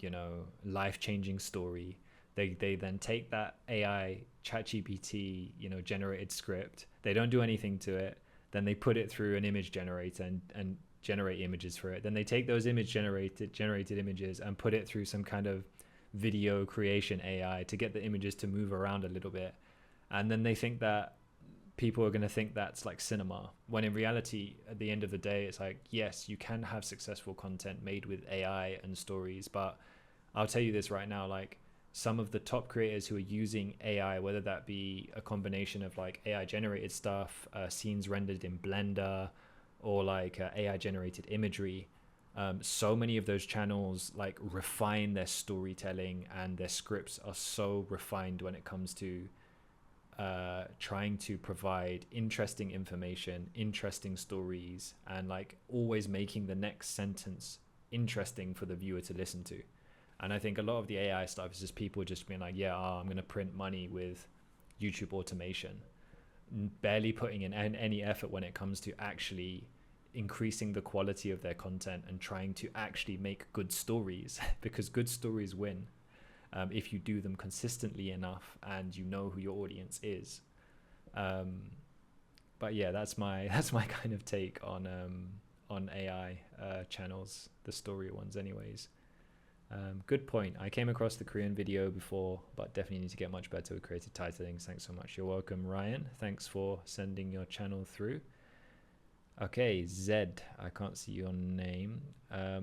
[SPEAKER 1] you know, life-changing story. They then take that AI ChatGPT, you know, generated script. They don't do anything to it. Then they put it through an image generator and generate images for it. Then they take those generated images and put it through some kind of video creation AI to get the images to move around a little bit. And then they think that people are going to think that's like cinema, when in reality, at the end of the day, it's like, yes, you can have successful content made with AI and stories, but I'll tell you this right now, like, some of the top creators who are using AI, whether that be a combination of like AI generated stuff, scenes rendered in Blender, or like AI generated imagery, so many of those channels like refine their storytelling, and their scripts are so refined when it comes to trying to provide interesting information, interesting stories, and like always making the next sentence interesting for the viewer to listen to. And I think a lot of the AI stuff is just people just being like, yeah, I'm going to print money with YouTube automation, barely putting in any effort when it comes to actually increasing the quality of their content and trying to actually make good stories, because good stories win if you do them consistently enough and you know who your audience is. But yeah, that's my kind of take on AI channels, the story ones anyways. Good point. I came across the Korean video before, but definitely need to get much better with creative titling. Thanks so much. You're welcome, Ryan. Thanks for sending your channel through. Okay, Zed, I can't see your name.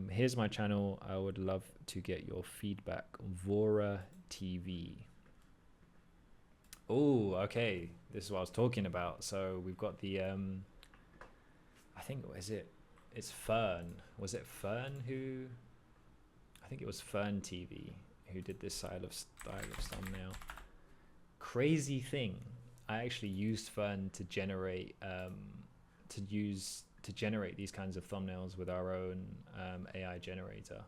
[SPEAKER 1] Here's my channel. I would love to get your feedback. Vora TV. Oh, okay. This is what I was talking about. So we've got the, I think, what is it? It's Fern. Was it Fern who? I think it was Fern TV who did this style of thumbnail. Crazy thing. I actually used Fern to generate generate these kinds of thumbnails with our own AI generator,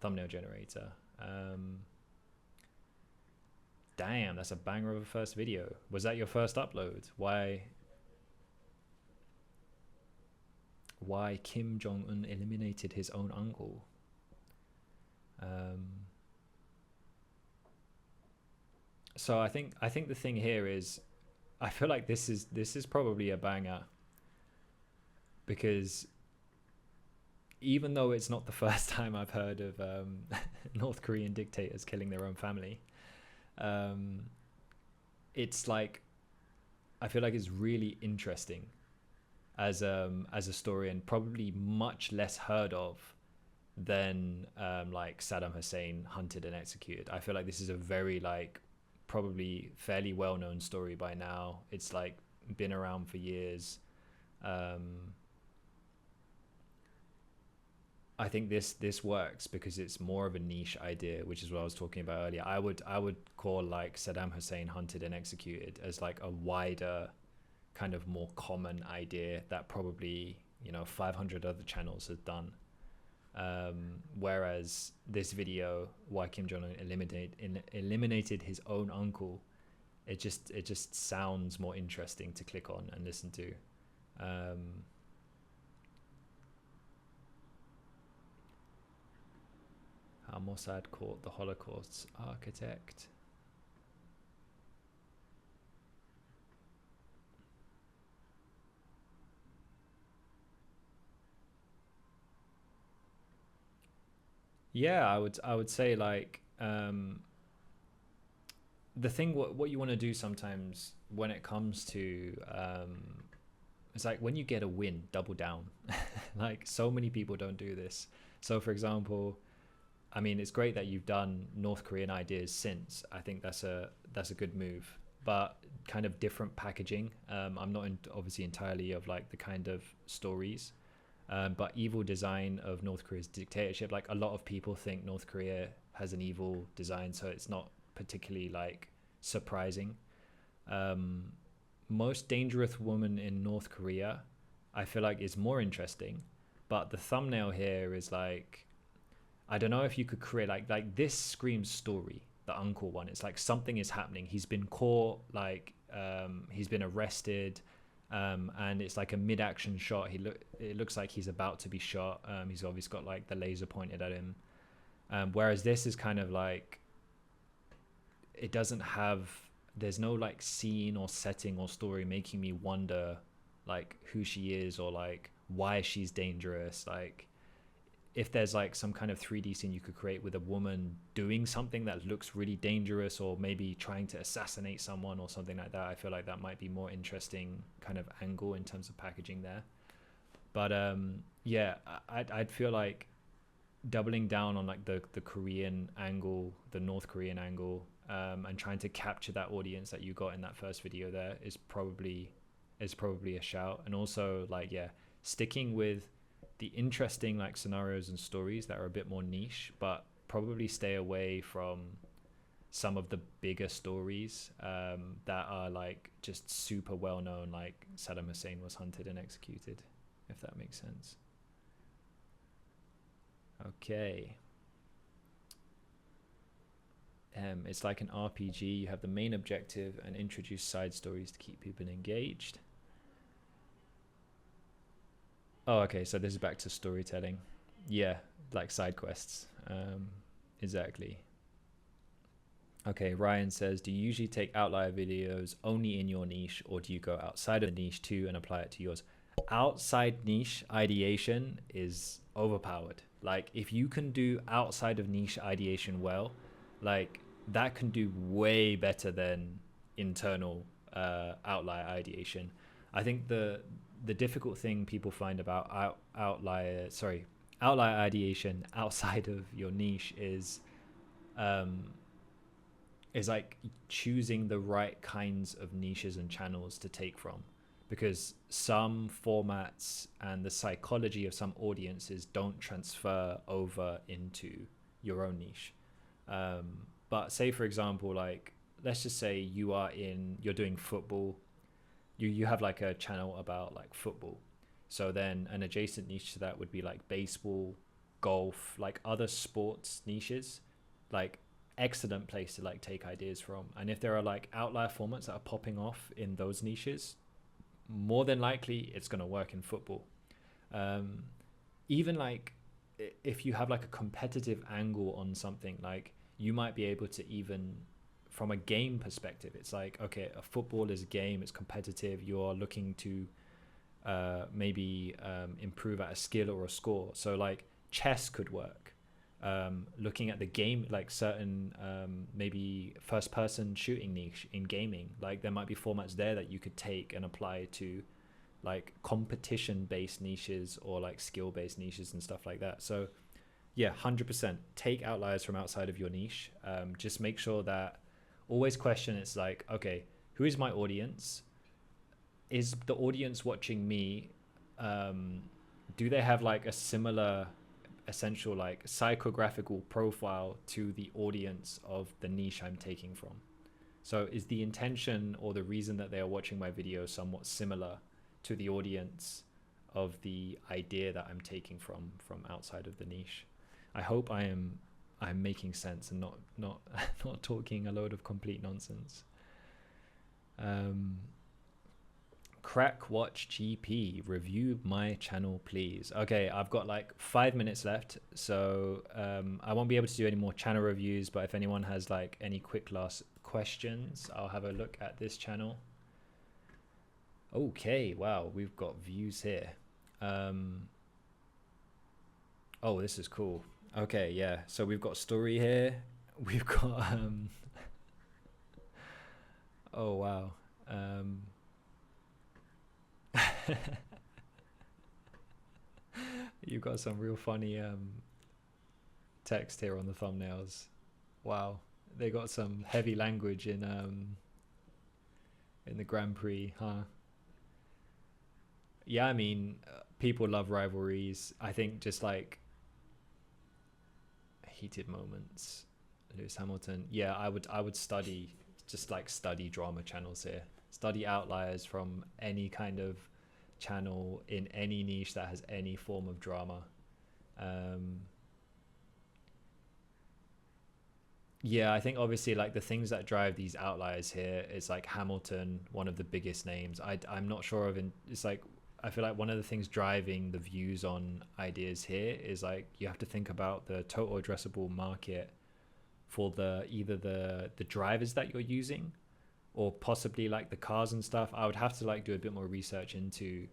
[SPEAKER 1] thumbnail generator. Damn, that's a banger of a first video. Was that your first upload? Why Kim Jong-un eliminated his own uncle? So I think the thing here is, I feel like this is probably a banger, because even though it's not the first time I've heard of North Korean dictators killing their own family, it's like, I feel like it's really interesting as a story, and probably much less heard of than like Saddam Hussein hunted and executed. I feel like this is a very, like, probably fairly well-known story by now. It's like been around for years. I think this works because it's more of a niche idea, which is what I was talking about earlier. I would call like Saddam Hussein hunted and executed as like a wider, kind of more common idea that probably, 500 other channels have done. Whereas this video, why Kim Jong-un eliminated his own uncle, it just sounds more interesting to click on and listen to. How Mossad caught the Holocaust's architect. Yeah, I would say, like, the thing, what you want to do sometimes when it comes to it's like when you get a win, double down. Like, so many people don't do this. So for example, I mean, it's great that you've done North Korean ideas since. I think that's a good move, but kind of different packaging. I'm not obviously entirely of like the kind of stories, but evil design of North Korea's dictatorship. Like, a lot of people think North Korea has an evil design, so it's not particularly like surprising. Most dangerous woman in North Korea, I feel like, is more interesting, but the thumbnail here is like, I don't know if you could create like this screams story. The uncle one, it's like something is happening. He's been caught, like he's been arrested, and it's like a mid-action shot. It looks like he's about to be shot. He's obviously got like the laser pointed at him. Whereas this is kind of like, it doesn't have, there's no like scene or setting or story making me wonder like who she is or like why she's dangerous. Like, if there's like some kind of 3D scene you could create with a woman doing something that looks really dangerous, or maybe trying to assassinate someone or something like that, I feel like that might be more interesting kind of angle in terms of packaging there. But yeah, I'd feel like doubling down on like the Korean angle, the North Korean angle, and trying to capture that audience that you got in that first video there is probably a shout. And also, like, yeah, sticking with the interesting like scenarios and stories that are a bit more niche, but probably stay away from some of the bigger stories that are like just super well known, like Saddam Hussein was hunted and executed, if that makes sense. Okay. It's like an RPG. You have the main objective and introduce side stories to keep people engaged. Oh, okay, so this is back to storytelling. Yeah, like side quests. Exactly. Okay, Ryan says, do you usually take outlier videos only in your niche, or do you go outside of the niche too and apply it to yours? Outside niche ideation is overpowered. Like if you can do outside of niche ideation well, like that can do way better than internal outlier ideation. I think the difficult thing people find about outlier ideation outside of your niche um, is like choosing the right kinds of niches and channels to take from, because some formats and the psychology of some audiences don't transfer over into your own niche. But say for example, like let's just say you're doing football, you have like a channel about like football, so then an adjacent niche to that would be like baseball, golf, like other sports niches, like excellent place to like take ideas from. And if there are like outlier formats that are popping off in those niches, more than likely it's going to work in football. um, Even like if you have like a competitive angle on something, like you might be able to, even from a game perspective, it's like, okay, a football is a game, it's competitive, you're looking to maybe improve at a skill or a score. So like chess could work. Looking at the game, like certain maybe first person shooting niche in gaming, like there might be formats there that you could take and apply to like competition based niches or like skill based niches and stuff like that. So yeah, 100% take outliers from outside of your niche. Just make sure that always question, it's like, okay, who is my audience? Is the audience watching me, do they have like a similar essential like psychographical profile to the audience of the niche I'm taking from? So is the intention or the reason that they are watching my video somewhat similar to the audience of the idea that I'm taking from outside of the niche? I hope I'm making sense and not not talking a load of complete nonsense. Crack Watch GP, review my channel please. Okay, I've got like 5 minutes left, so I won't be able to do any more channel reviews, but if anyone has like any quick last questions, I'll have a look at this channel. Okay, wow, we've got views here. Oh, this is cool. Okay, yeah, so we've got story here, we've got oh wow. You've got some real funny text here on the thumbnails. Wow, they got some heavy language in the Grand Prix, huh? Yeah, I mean, people love rivalries. I think just like heated moments, Lewis Hamilton. Yeah, I would study, just like study drama channels here. Study outliers from any kind of channel in any niche that has any form of drama. Yeah, I think obviously like the things that drive these outliers here is like Hamilton, one of the biggest names. I'm not sure of, it's like, I feel like one of the things driving the views on ideas here is like you have to think about the total addressable market for either the drivers that you're using, or possibly like the cars and stuff. I would have to like do a bit more research into,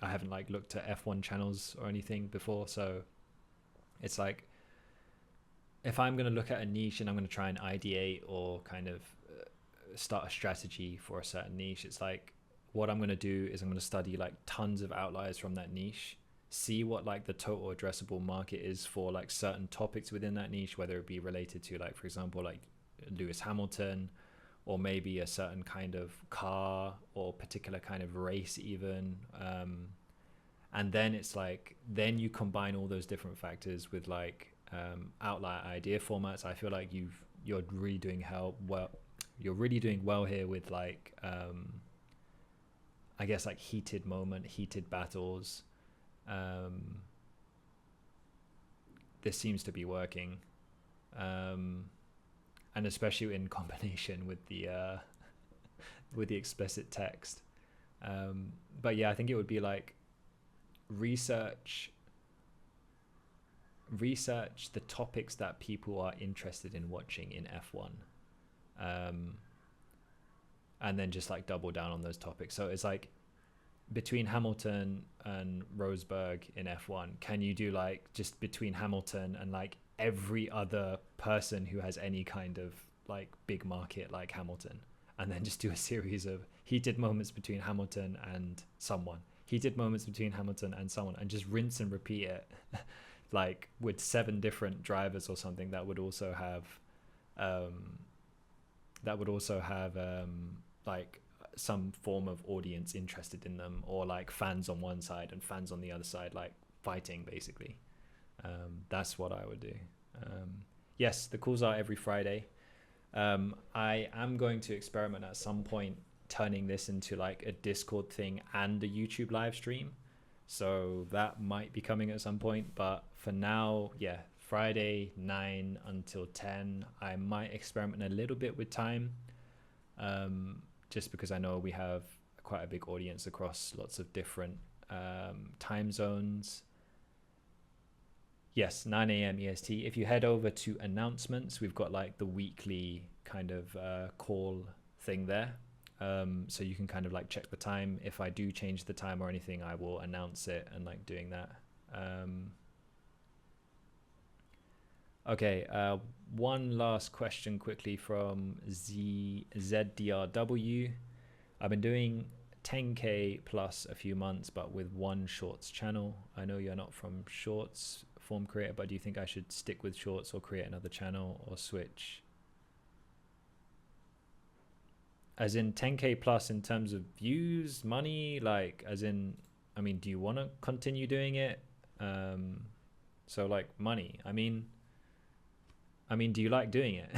[SPEAKER 1] I haven't like looked at F1 channels or anything before, so it's like if I'm going to look at a niche and I'm going to try and ideate or kind of start a strategy for a certain niche, it's like what I'm going to do is I'm going to study like tons of outliers from that niche, see what like the total addressable market is for like certain topics within that niche, whether it be related to like, for example, like Lewis Hamilton, or maybe a certain kind of car or particular kind of race even. And then it's like, then you combine all those different factors with like outlier idea formats. I feel like you're really doing well here with like I guess like heated battles. This seems to be working, and especially in combination with the explicit text. But yeah, I think it would be like research the topics that people are interested in watching in F1, and then just like double down on those topics. So it's like between Hamilton and Rosberg in F1, can you do like just between Hamilton and like every other person who has any kind of like big market like Hamilton, and then just do a series of heated moments between Hamilton and someone, heated moments between Hamilton and someone, and just rinse and repeat it like with 7 different drivers or something that would also have like some form of audience interested in them, or like fans on one side and fans on the other side, like fighting basically. That's what I would do. Yes, the calls are every Friday. I am going to experiment at some point turning this into like a Discord thing and a YouTube live stream, so that might be coming at some point, but for now, yeah, Friday 9 until 10. I might experiment a little bit with time, just because I know we have quite a big audience across lots of different time zones. Yes, 9 a.m. EST. If you head over to announcements, we've got like the weekly kind of call thing there. So you can kind of like check the time. If I do change the time or anything, I will announce it and like doing that. Okay, one last question quickly from ZDRW. I've been doing 10K plus a few months, but with one shorts channel. I know you're not from shorts form creator, but do you think I should stick with shorts or create another channel or switch? As in 10K plus in terms of views, money, like as in, I mean, do you want to continue doing it? So like money, I mean, do you like doing it?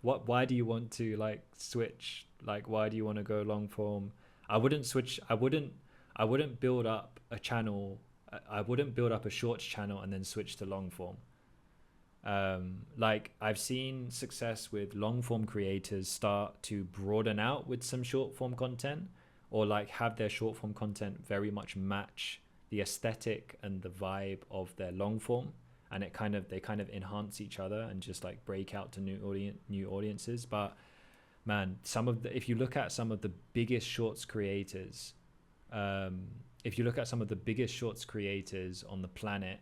[SPEAKER 1] Why do you want to like switch? Like, why do you want to go long form? I wouldn't switch. I wouldn't build up a channel. I wouldn't build up a shorts channel and then switch to long form. Like I've seen success with long form creators start to broaden out with some short form content, or like have their short form content very much match the aesthetic and the vibe of their long form, and they kind of enhance each other and just like break out to new audiences. But man, if you look at some of the biggest shorts creators, on the planet,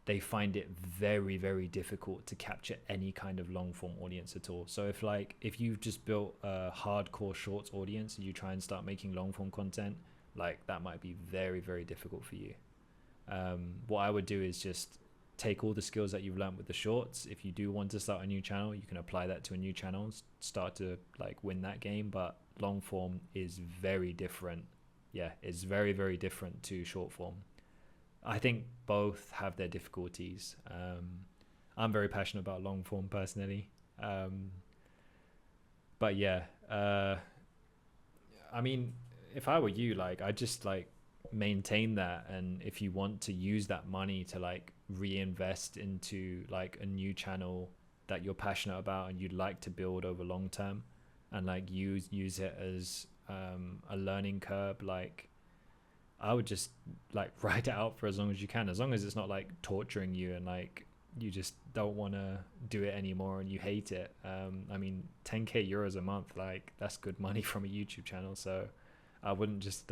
[SPEAKER 1] they find it very, very difficult to capture any kind of long form audience at all. So if you've just built a hardcore shorts audience and you try and start making long form content, like that might be very, very difficult for you. What I would do is just take all the skills that you've learned with the shorts. If you do want to start a new channel, you can apply that to a new channel, start to like win that game. But long form is very different. Yeah, it's very, very different to short form. I think both have their difficulties. I'm very passionate about long form personally. But yeah, I mean, if I were you, like, I'd just like maintain that. And if you want to use that money to like reinvest into like a new channel that you're passionate about and you'd like to build over long term, and like use it as a learning curve, like I would just like write it out for as long as you can, as long as it's not like torturing you and like you just don't want to do it anymore and you hate it. I mean, 10k euros a month, like that's good money from a YouTube channel. So I wouldn't just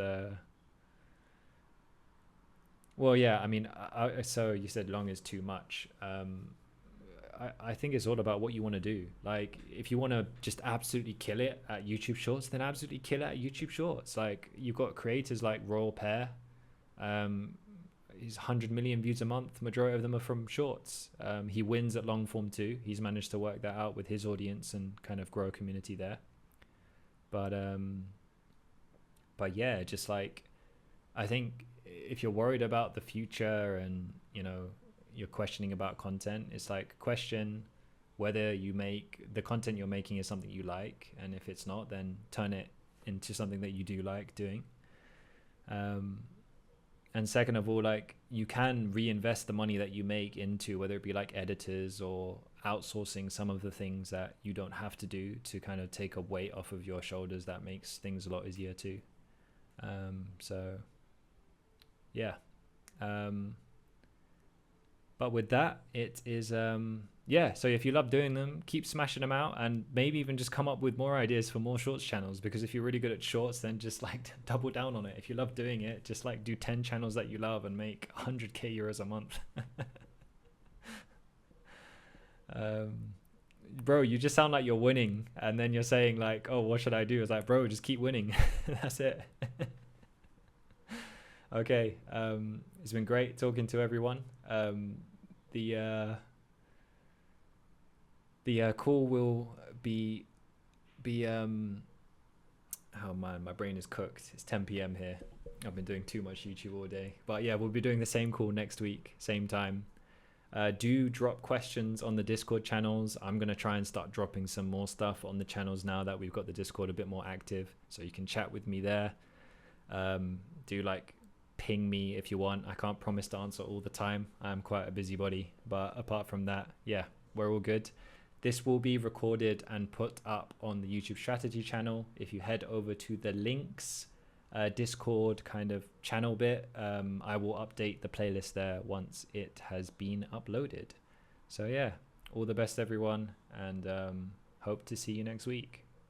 [SPEAKER 1] well, yeah, I mean, so you said long is too much. I think it's all about what you want to do. Like if you want to just absolutely kill it at YouTube Shorts, then absolutely kill it at YouTube Shorts. Like you've got creators like Royal Pear. He's 100 million views a month. Majority of them are from Shorts. He wins at long form too. He's managed to work that out with his audience and kind of grow a community there. But yeah, just like, I think if you're worried about the future and, you know, you're questioning about content, it's like question whether you make the content you're making is something you like, and if it's not, then turn it into something that you do like doing. And second of all, like you can reinvest the money that you make into, whether it be like editors or outsourcing some of the things that you don't have to do, to kind of take a weight off of your shoulders. That makes things a lot easier too. So yeah. But with that, it is yeah. So if you love doing them, keep smashing them out, and maybe even just come up with more ideas for more shorts channels. Because if you're really good at shorts, then just like double down on it. If you love doing it, just like do 10 channels that you love and make 100k euros a month. Bro, you just sound like you're winning, and then you're saying like, oh, what should I do? It's like, bro, just keep winning. That's it. Okay, it's been great talking to everyone. The call will be oh man, my brain is cooked. It's 10 p.m. here. I've been doing too much YouTube all day. But yeah, we'll be doing the same call next week, same time. Do drop questions on the Discord channels. I'm going to try and start dropping some more stuff on the channels now that we've got the Discord a bit more active, so you can chat with me there. Do like ping me if you want. I can't promise to answer all the time. I'm quite a busybody, but apart from that, yeah, we're all good. This will be recorded and put up on the YouTube strategy channel. If you head over to the links, Discord kind of channel bit, I will update the playlist there once it has been uploaded. So yeah, all the best everyone, and hope to see you next week.